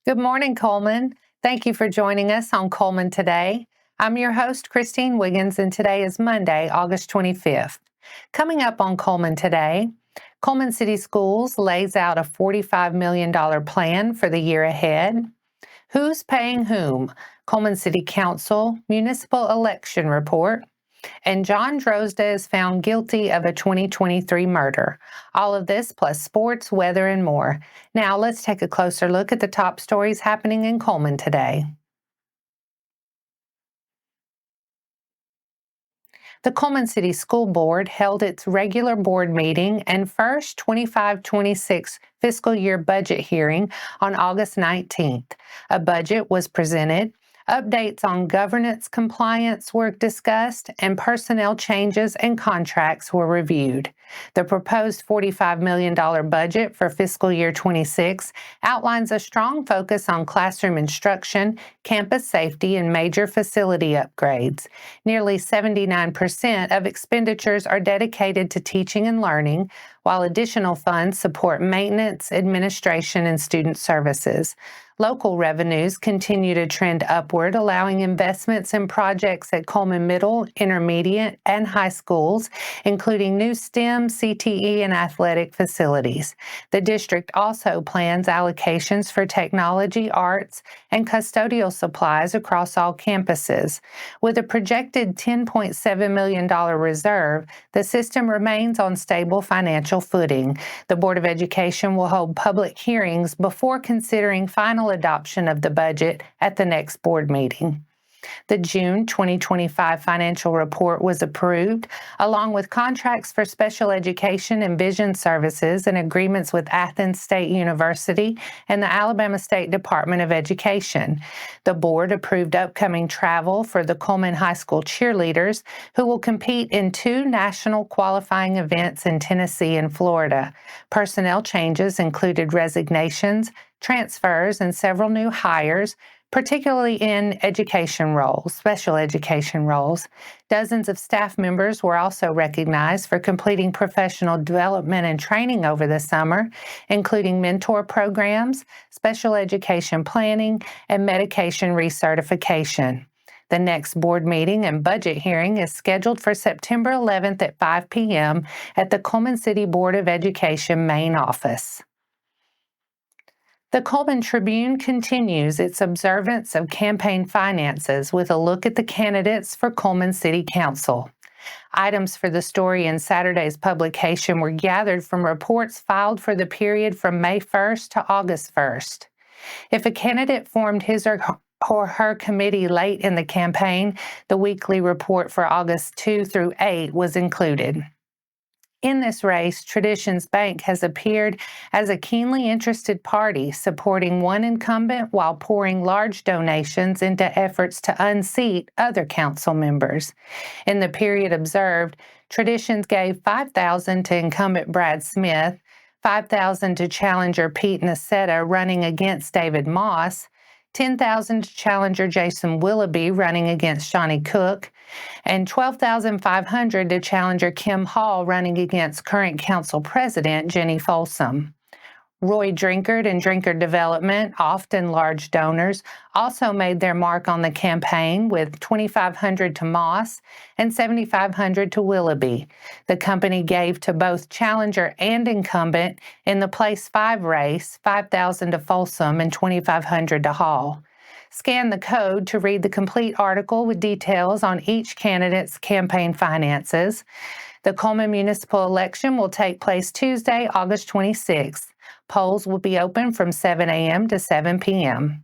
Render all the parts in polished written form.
Good morning, Cullman. Thank you for joining us on Cullman Today. I'm your host, Christine Wiggins, and today is Monday, August 25th. Coming up on Cullman Today, Cullman City Schools lays out a $45 million plan for the year ahead. Who's paying whom? Cullman City Council Municipal Election Report. And John Drozda is found guilty of a 2023 murder. All of this plus sports, weather, and more. Now let's take a closer look at the top stories happening in Cullman today. The Cullman City School Board held its regular board meeting and first 25-26 fiscal year budget hearing on August 19th. A budget was presented. Updates on governance compliance were discussed, and personnel changes and contracts were reviewed. The proposed $45 million budget for fiscal year 26 outlines a strong focus on classroom instruction, campus safety, and major facility upgrades. Nearly 79% of expenditures are dedicated to teaching and learning, while additional funds support maintenance, administration, and student services. Local revenues continue to trend upward, allowing investments in projects at Cullman Middle, intermediate, and high schools, including new STEM, CTE, and athletic facilities. The district also plans allocations for technology, arts, and custodial supplies across all campuses. With a projected $10.7 million reserve, the system remains on stable financial footing. The Board of Education will hold public hearings before considering final adoption of the budget at the next board meeting. The June 2025 financial report was approved, along with contracts for special education and vision services and agreements with Athens State University and the Alabama State Department of Education. The board approved upcoming travel for the Cullman High School cheerleaders, who will compete in 2 national qualifying events in Tennessee and Florida. Personnel changes included resignations, transfers, and several new hires, particularly in education roles, special education roles. Dozens of staff members were also recognized for completing professional development and training over the summer, including mentor programs, special education planning, and medication recertification. The next board meeting and budget hearing is scheduled for September 11th at 5 p.m. at the Cullman City Board of Education main office. The Cullman Tribune continues its observance of campaign finances with a look at the candidates for Cullman City Council. Items for the story in Saturday's publication were gathered from reports filed for the period from May 1st to August 1st. If a candidate formed his or her committee late in the campaign, the weekly report for August 2 through 8 was included. In this race, Traditions Bank has appeared as a keenly interested party, supporting one incumbent while pouring large donations into efforts to unseat other council members. In the period observed, Traditions gave $5,000 to incumbent Brad Smith, $5,000 to challenger Pete Nacetta running against David Moss, $10,000 to challenger Jason Willoughby running against Johnny Cook, and $12,500 to challenger Kim Hall running against current council president Jenny Folsom. Roy Drinkard and Drinkard Development, often large donors, also made their mark on the campaign with $2,500 to Moss and $7,500 to Willoughby. The company gave to both challenger and incumbent in the Place 5 race, $5,000 to Folsom and $2,500 to Hall. Scan the code to read the complete article with details on each candidate's campaign finances. The Cullman municipal election will take place Tuesday, August 26th. Polls will be open from 7 a.m. to 7 p.m.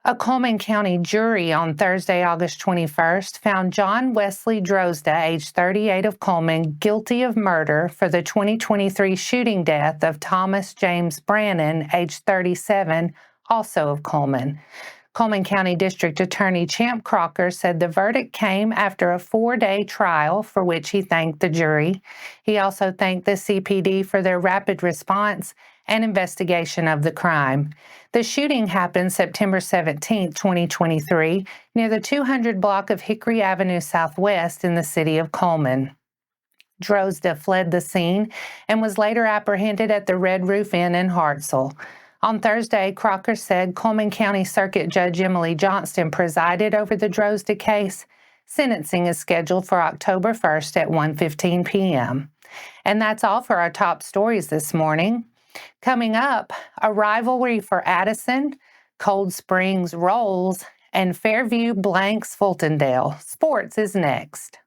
A Cullman County jury on Thursday, August 21st, found John Wesley Drozda, age 38 of Cullman, guilty of murder for the 2023 shooting death of Thomas James Brannon, age 37, also of Cullman. Cullman County District Attorney Champ Crocker said the verdict came after a 4-day trial, for which he thanked the jury. He also thanked the CPD for their rapid response and investigation of the crime. The shooting happened September 17, 2023, near the 200 block of Hickory Avenue Southwest in the city of Cullman. Drozda fled the scene and was later apprehended at the Red Roof Inn in Hartselle. On Thursday, Crocker said Cullman County Circuit Judge Emily Johnston presided over the Drozda case. Sentencing is scheduled for October 1st at 1:15 p.m. And that's all for our top stories this morning. Coming up, a rivalry for Addison, Cold Springs rolls, and Fairview blanks Fultondale. Sports is next.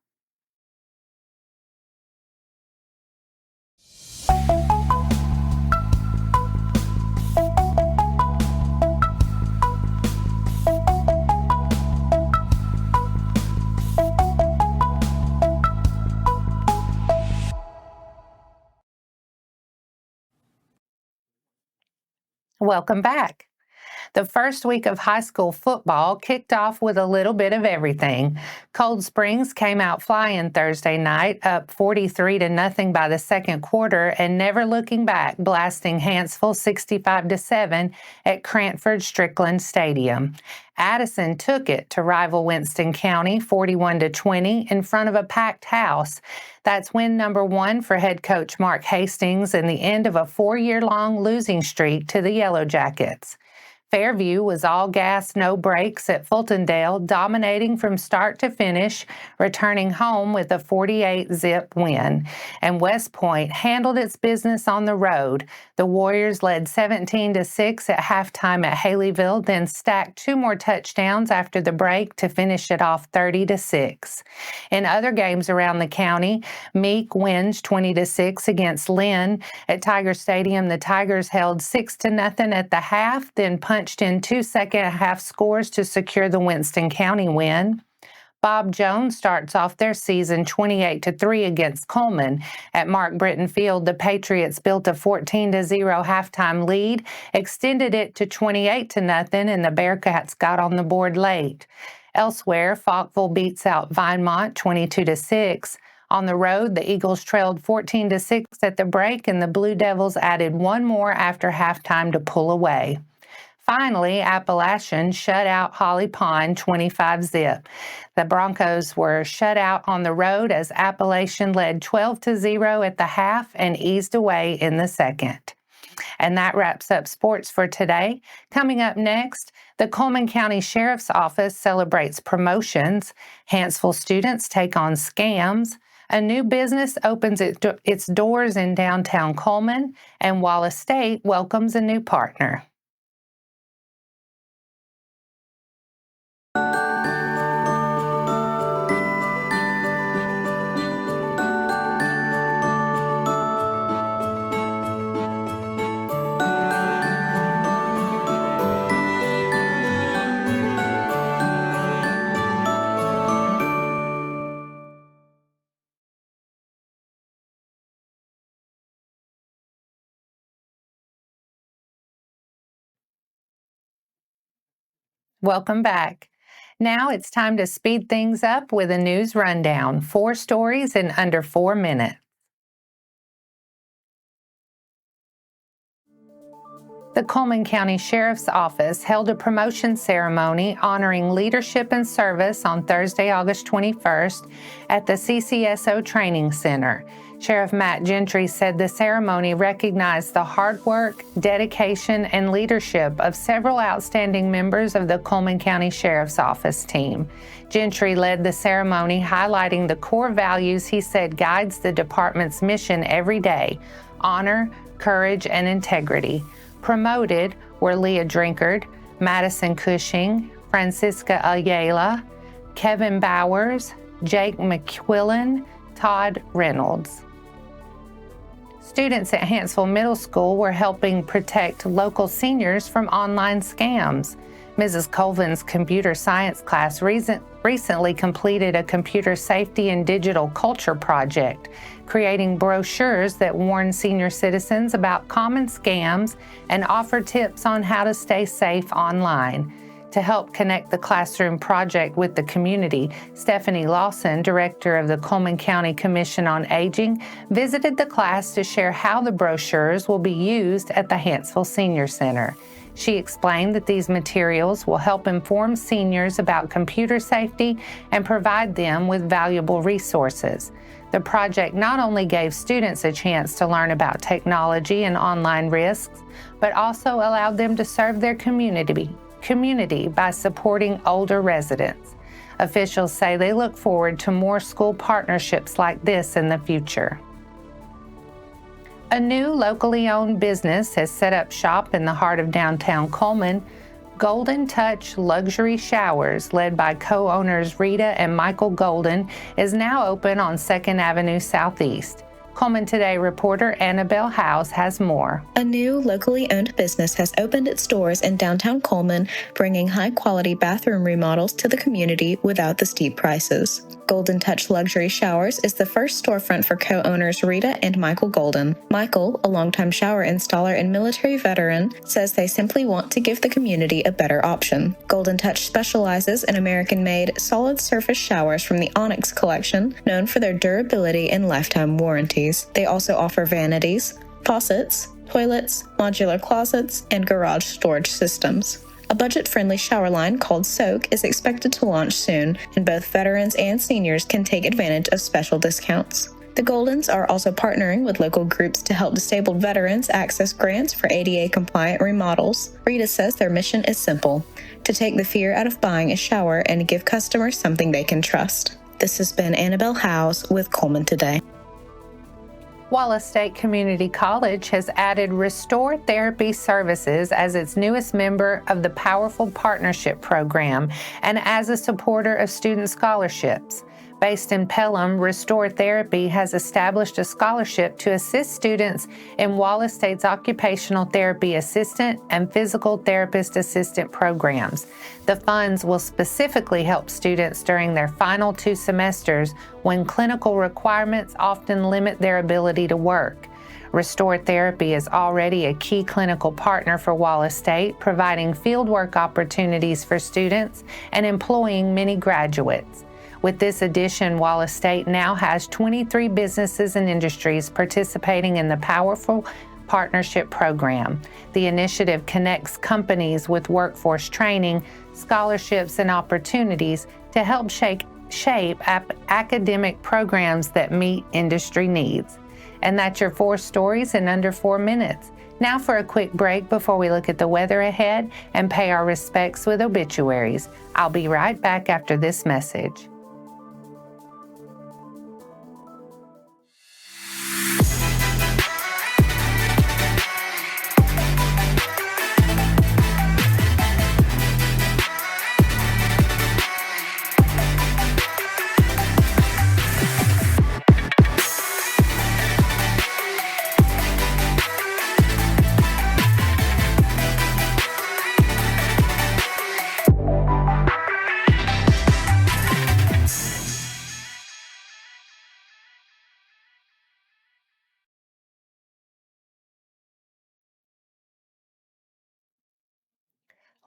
Welcome back. The first week of high school football kicked off with a little bit of everything. Cold Springs came out flying Thursday night, up 43-0 by the second quarter, and never looking back, blasting Hanceville 65-7 at Cranford Strickland Stadium. Addison took it to rival Winston County 41-20 in front of a packed house. That's win number 1 for head coach Mark Hastings and the end of a 4-year-long losing streak to the Yellow Jackets. Fairview was all gas, no brakes at Fultondale, dominating from start to finish, returning home with a 48-zip win. And West Point handled its business on the road. The Warriors led 17-6 at halftime at Haleyville, then stacked 2 more touchdowns after the break to finish it off 30-6. In other games around the county, Meek wins 20-6 against Lynn. At Tiger Stadium, the Tigers held 6-0 at the half, then punched in 2 second-half scores to secure the Winston County win. Bob Jones starts off their season 28-3 against Cullman. At Mark Britton Field, the Patriots built a 14-0 halftime lead, extended it to 28-0, and the Bearcats got on the board late. Elsewhere, Falkville beats out Vinemont 22-6. On the road, the Eagles trailed 14-6 at the break, and the Blue Devils added 1 more after halftime to pull away. Finally, Appalachian shut out Holly Pond 25-zip. The Broncos were shut out on the road as Appalachian led 12-0 at the half and eased away in the second. And that wraps up sports for today. Coming up next, the Cullman County Sheriff's Office celebrates promotions. Hanceville students take on scams. A new business opens its doors in downtown Cullman, and Wallace State welcomes a new partner. Welcome back. Now it's time to speed things up with a news rundown. 4 stories in under 4 minutes. The Cullman County Sheriff's Office held a promotion ceremony honoring leadership and service on Thursday, August 21st at the CCSO Training Center. Sheriff Matt Gentry said the ceremony recognized the hard work, dedication, and leadership of several outstanding members of the Cullman County Sheriff's Office team. Gentry led the ceremony, highlighting the core values he said guides the department's mission every day: honor, courage, and integrity. Promoted were Leah Drinkard, Madison Cushing, Francisca Ayala, Kevin Bowers, Jake McQuillan, Todd Reynolds. Students at Hanceville Middle School were helping protect local seniors from online scams. Mrs. Colvin's computer science class recently completed a computer safety and digital culture project, creating brochures that warn senior citizens about common scams and offer tips on how to stay safe online. To help connect the classroom project with the community, Stephanie Lawson, director of the Cullman County Commission on Aging, visited the class to share how the brochures will be used at the Hanceville Senior Center. She explained that these materials will help inform seniors about computer safety and provide them with valuable resources. The project not only gave students a chance to learn about technology and online risks, but also allowed them to serve their community by supporting older residents. Officials say they look forward to more school partnerships like this in the future. A new locally owned business has set up shop in the heart of downtown Cullman. Golden Touch Luxury Showers, led by co-owners Rita and Michael Golden, is now open on 2nd Avenue Southeast. Cullman Today reporter Annabelle House has more. A new locally owned business has opened its doors in downtown Cullman, bringing high-quality bathroom remodels to the community without the steep prices. Golden Touch Luxury Showers is the first storefront for co-owners Rita and Michael Golden. Michael, a longtime shower installer and military veteran, says they simply want to give the community a better option. Golden Touch specializes in American-made solid surface showers from the Onyx collection, known for their durability and lifetime warranties. They also offer vanities, faucets, toilets, modular closets, and garage storage systems. A budget-friendly shower line called Soak is expected to launch soon, and both veterans and seniors can take advantage of special discounts. The Goldens are also partnering with local groups to help disabled veterans access grants for ADA-compliant remodels. Rita says their mission is simple: to take the fear out of buying a shower and give customers something they can trust. This has been Annabelle House with Cullman Today. Wallace State Community College has added Restore Therapy Services as its newest member of the Powerful Partnership Program and as a supporter of student scholarships. Based in Pelham, Restore Therapy has established a scholarship to assist students in Wallace State's occupational therapy assistant and physical therapist assistant programs. The funds will specifically help students during their final 2 semesters when clinical requirements often limit their ability to work. Restore Therapy is already a key clinical partner for Wallace State, providing fieldwork opportunities for students and employing many graduates. With this addition, Wallace State now has 23 businesses and industries participating in the Powerful Partnership Program. The initiative connects companies with workforce training, scholarships, and opportunities to help shape academic programs that meet industry needs. And that's your 4 stories in under 4 minutes. Now for a quick break before we look at the weather ahead and pay our respects with obituaries. I'll be right back after this message.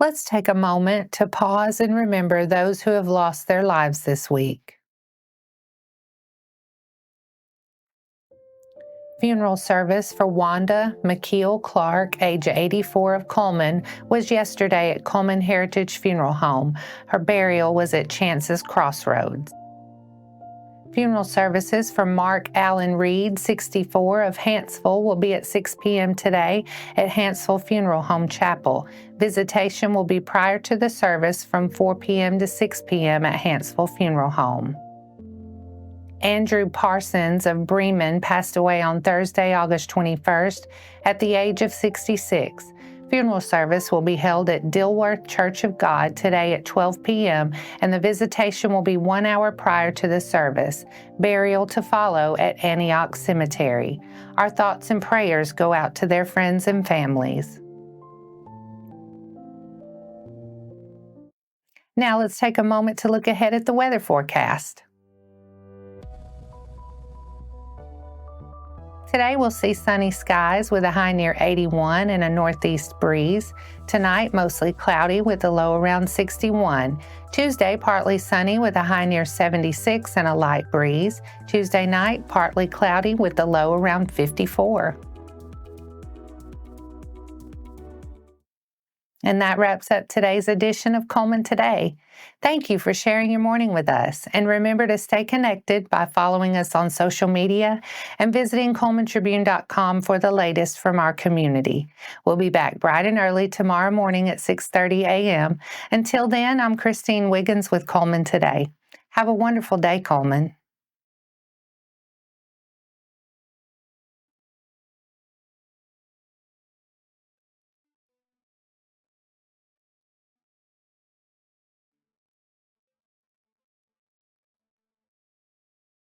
Let's take a moment to pause and remember those who have lost their lives this week. Funeral service for Wanda McKeel Clark, age 84 of Cullman, was yesterday at Cullman Heritage Funeral Home. Her burial was at Chance's Crossroads. Funeral services for Mark Allen Reed, 64, of Hanceville, will be at 6 p.m. today at Hanceville Funeral Home Chapel. Visitation will be prior to the service from 4 p.m. to 6 p.m. at Hanceville Funeral Home. Andrew Parsons of Bremen passed away on Thursday, August 21st, at the age of 66. Funeral service will be held at Dilworth Church of God today at 12 p.m., and the visitation will be 1 hour prior to the service. Burial to follow at Antioch Cemetery. Our thoughts and prayers go out to their friends and families. Now let's take a moment to look ahead at the weather forecast. Today we'll see sunny skies with a high near 81 and a northeast breeze. Tonight, mostly cloudy with a low around 61. Tuesday, partly sunny with a high near 76 and a light breeze. Tuesday night, partly cloudy with a low around 54. And that wraps up today's edition of Cullman Today. Thank you for sharing your morning with us. And remember to stay connected by following us on social media and visiting CullmanTribune.com for the latest from our community. We'll be back bright and early tomorrow morning at 6:30 a.m. Until then, I'm Christine Wiggins with Cullman Today. Have a wonderful day, Cullman.